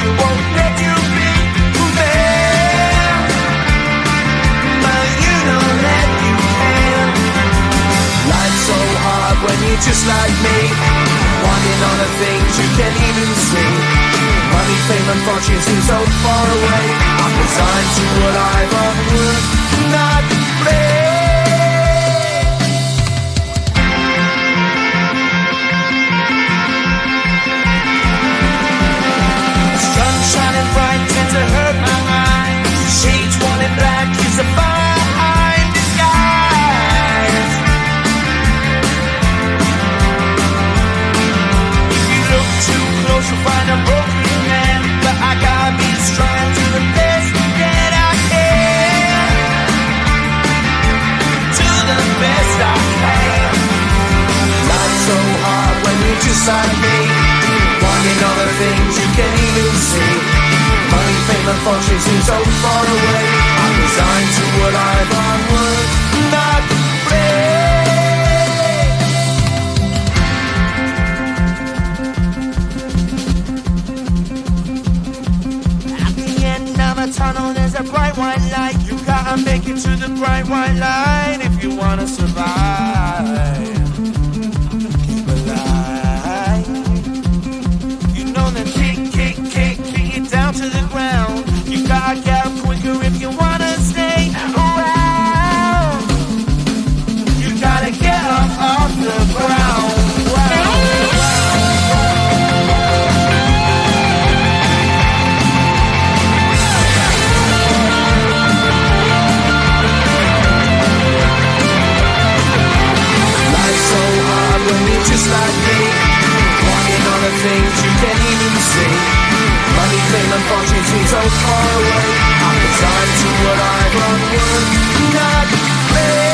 you, won't let you be there. But you don't let you can. Life's so hard when you're just like me, wanting all the things you can't even see. Money, fame and fortune seem so far away. I'm resigned to what I've unworked, not play. Sun shining bright tends to hurt my mind. Shades worn in black is a fine disguise. If you look too close you'll find a broken man, but I gotta be strong to the best that I can. To the best I can. Life's so hard when you're just like me, wanting all the things you can't even see. Money, fame and fortune seem so far away. I'm resigned to what I've unworked, not play. At the end of a tunnel there's a bright white light. You gotta make it to the bright white light if you wanna survive. Keep alive. You know the kick it down to the ground. You gotta get up quicker if you wanna stay around. You gotta get up off the ground. Life's so hard when you're just like me, wanting all the things you can't even see. Money, fame and fortune seem so far away. I'm resigned to what I've unworked, not play.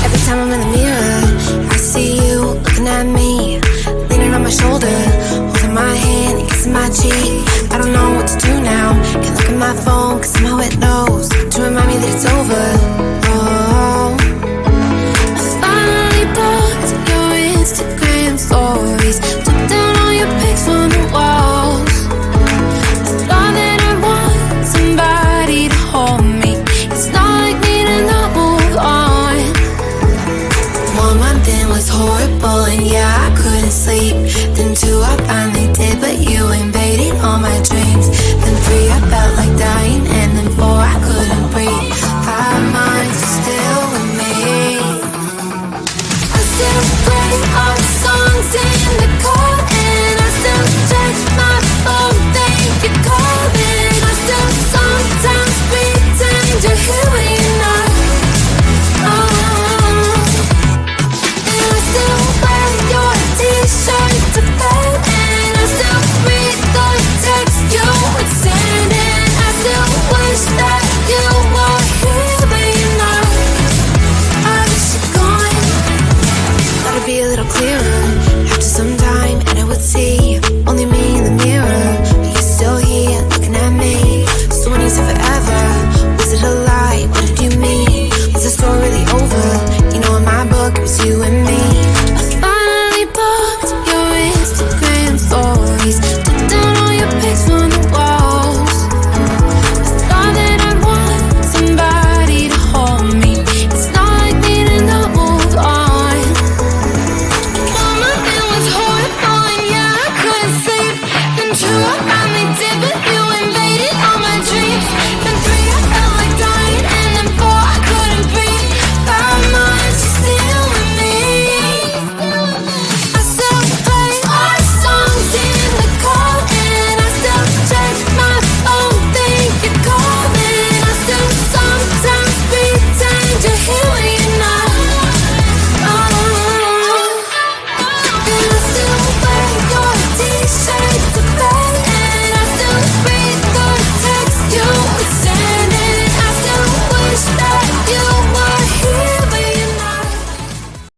Every time I'm in the mirror, I see you looking at me, leaning on my shoulder, holding my hand and kissing my cheek. I don't know what to do now. Can't look at my phone cause somehow it knows to remind me that it's over. Oh, I finally blocked your Instagram stories, took down all your pics from the walls. I thought that I want somebody to hold me. It's not like me to not move on. 1 month in was horrible and yeah, I couldn't sleep. Then 2, I finally